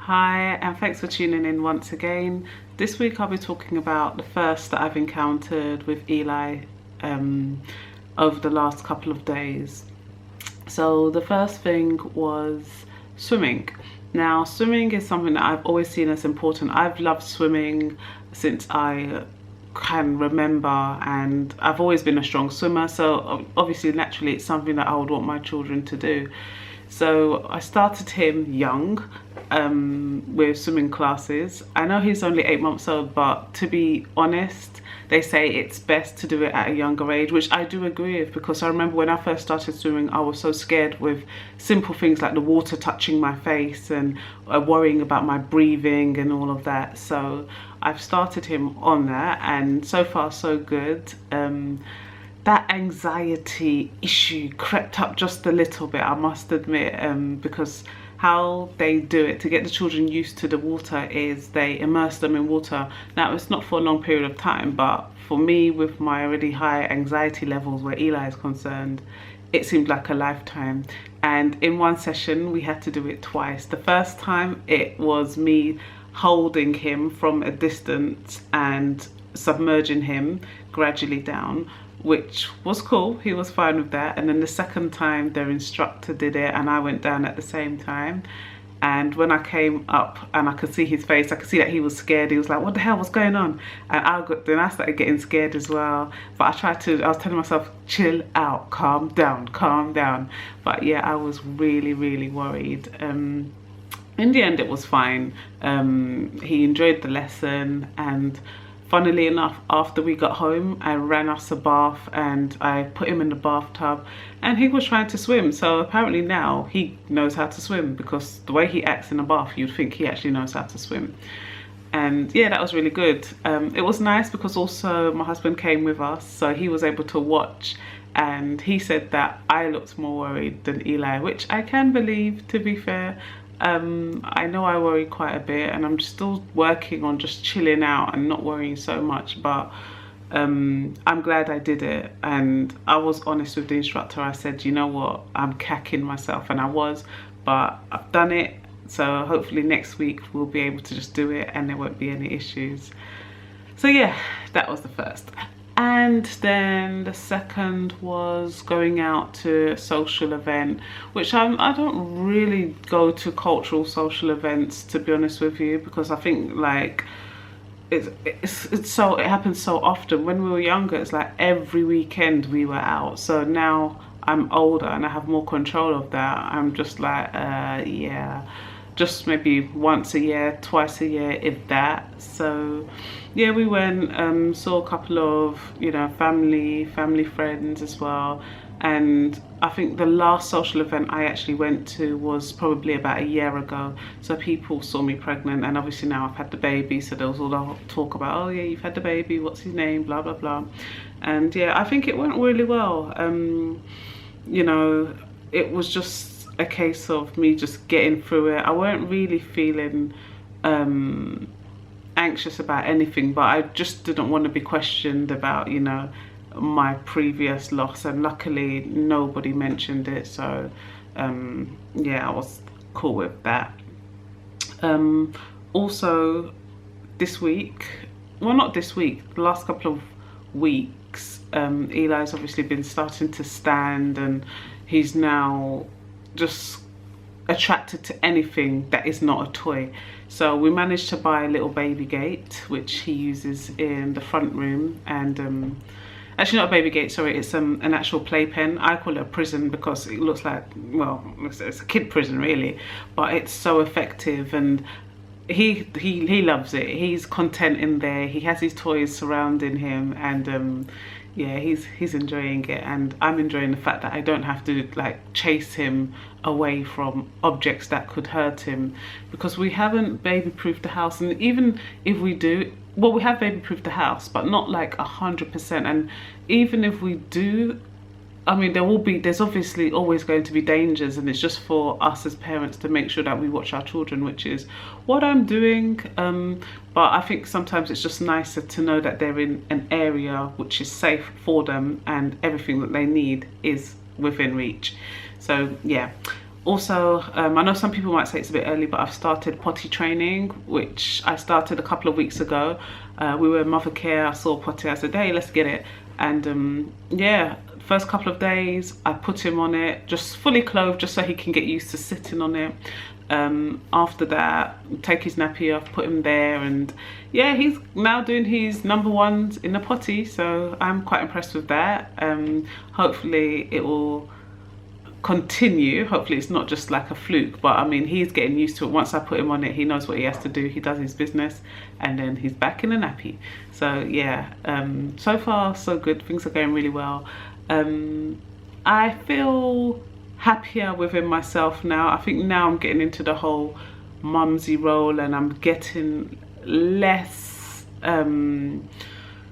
Hi, and thanks for tuning in once again. This week I'll be talking about the first that I've encountered with Eli um, over the last couple of days. So the first thing was swimming. Now, swimming is something that I've always seen as important. I've loved swimming since I can remember, and I've always been a strong swimmer, so obviously naturally it's something that I would want my children to do. So I started him young with swimming classes. I know he's only 8 months old, but to be honest, they say it's best to do it at a younger age, which I do agree with, because I remember when I first started swimming, I was so scared with simple things like the water touching my face and worrying about my breathing and all of that. So I've started him on that, and so far so good. That anxiety issue crept up just a little bit, I must admit, because how they do it to get the children used to the water is they immerse them in water. Now, it's not for a long period of time, but for me, with my already high anxiety levels where Eli is concerned, it seemed like a lifetime. And in one session, we had to do it twice. The first time, it was me holding him from a distance and submerging him gradually down, which was cool. He was fine with that. And then the second time, their instructor did it and I went down at the same time. And when I came up and I could see his face, I could see that he was scared. He was like, what the hell, what's going on? And then I started getting scared as well. But I was telling myself, chill out, calm down, calm down. But yeah, I was really, really worried. In the end, it was fine. He enjoyed the lesson, and funnily enough, after we got home, I ran us a bath and I put him in the bathtub and he was trying to swim. So apparently now he knows how to swim, because the way he acts in the bath, you'd think he actually knows how to swim. And yeah, that was really good. It was nice because also my husband came with us, so he was able to watch, and he said that I looked more worried than Eli, which I can believe, to be fair. I know I worry quite a bit, and I'm still working on just chilling out and not worrying so much, but I'm glad I did it. And I was honest with the instructor. I said, you know what, I'm cacking myself, and I was, but I've done it, so hopefully next week we'll be able to just do it and there won't be any issues. So yeah, that was the first. And then the second was going out to a social event, which I don't really go to cultural social events, to be honest with you, because I think like it happens so often. When we were younger, it's like every weekend we were out. So now I'm older and I have more control of that. I'm just like, yeah, just maybe once a year, twice a year, if that. So yeah, we went, saw a couple of, you know, family friends as well. And I think the last social event I actually went to was probably about a year ago. So people saw me pregnant, and obviously now I've had the baby, so there was all the talk about, oh yeah, you've had the baby, what's his name, blah blah blah. And yeah, I think it went really well. You know, it was just a case of me just getting through it. I weren't really feeling anxious about anything, but I just didn't want to be questioned about, you know, my previous loss, and luckily nobody mentioned it. So yeah, I was cool with that. Also this week, well, not this week, the last couple of weeks, Eli's obviously been starting to stand, and he's now just attracted to anything that is not a toy. So we managed to buy a little baby gate, which he uses in the front room. And actually not a baby gate, sorry, it's an actual playpen. I call it a prison because it looks like, well, it's a kid prison really, but it's so effective, and he loves it. He's content in there. He has his toys surrounding him, and yeah, he's enjoying it, and I'm enjoying the fact that I don't have to like chase him away from objects that could hurt him, because we haven't baby-proofed the house. And even if we do, well, we have baby-proofed the house, but not like 100%. And even if we do, I mean, there's obviously always going to be dangers, and it's just for us as parents to make sure that we watch our children, which is what I'm doing. But I think sometimes it's just nicer to know that they're in an area which is safe for them, and everything that they need is within reach. So yeah, Also, I know some people might say it's a bit early, but I've started potty training, which I started a couple of weeks ago. We were in mother care, I saw potty, I said, hey, let's get it. And yeah, first couple of days I put him on it, just fully clothed, just so he can get used to sitting on it. After that, take his nappy off, put him there, and yeah, he's now doing his number ones in the potty, so I'm quite impressed with that. Hopefully it will continue. Hopefully it's not just like a fluke, but I mean, he's getting used to it. Once I put him on it, he knows what he has to do. He does his business, and then he's back in a nappy. So yeah, so far so good. Things are going really well. I feel happier within myself now. I think now I'm getting into the whole mumsy role, and I'm getting less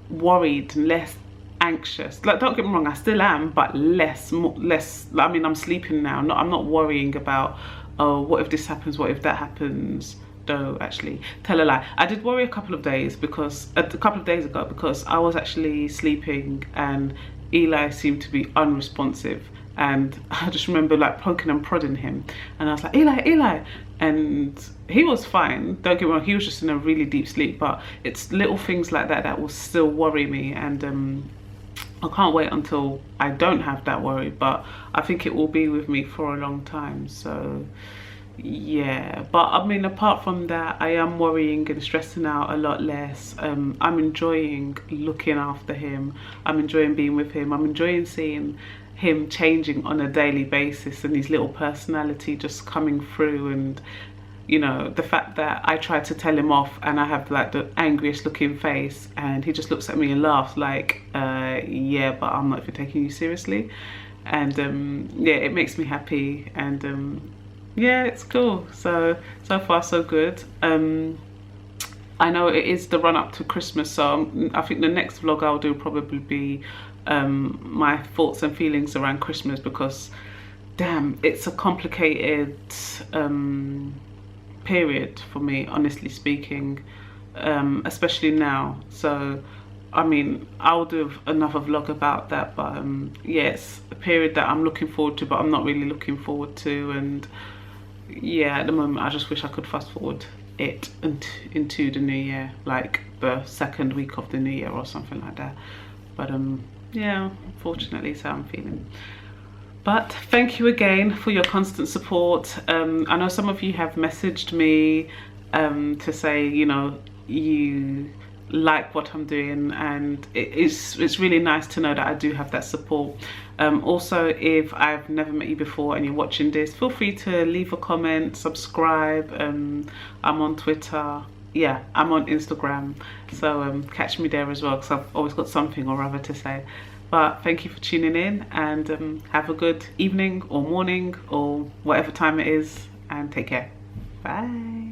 worried and less anxious. Like, don't get me wrong, I still am, but less. I mean, I'm sleeping now. I'm not worrying about, oh, what if this happens, what if that happens. Though, actually, tell a lie, I did worry a couple of days ago, because I was actually sleeping and Eli seemed to be unresponsive, and I just remember like poking and prodding him, and I was like, Eli, and he was fine, don't get me wrong, he was just in a really deep sleep, but it's little things like that that will still worry me, and I can't wait until I don't have that worry, but I think it will be with me for a long time. So yeah, but I mean, apart from that, I am worrying and stressing out a lot less. I'm enjoying looking after him, I'm enjoying being with him, I'm enjoying seeing him changing on a daily basis, and his little personality just coming through. And you know, the fact that I try to tell him off and I have like the angriest looking face, and he just looks at me and laughs like, yeah, but I'm not even taking you seriously. And yeah, it makes me happy, and yeah, it's cool. So far so good. I know it is the run up to Christmas, so I think the next vlog I'll do probably be my thoughts and feelings around Christmas, because damn, it's a complicated period for me, honestly speaking, especially now. So I mean, I'll do another vlog about that, but yeah, it's a period that I'm looking forward to, but I'm not really looking forward to. And yeah, at the moment I just wish I could fast forward it into the new year, like the second week of the new year or something like that. But yeah, unfortunately, so I'm feeling. But thank you again for your constant support. I know some of you have messaged me to say, you know, you like what I'm doing, and it's really nice to know that I do have that support. Also, if I've never met you before and you're watching this, feel free to leave a comment, subscribe. I'm on Twitter, yeah, I'm on Instagram, so catch me there as well, because I've always got something or other to say. But thank you for tuning in, and have a good evening or morning or whatever time it is, and take care. Bye.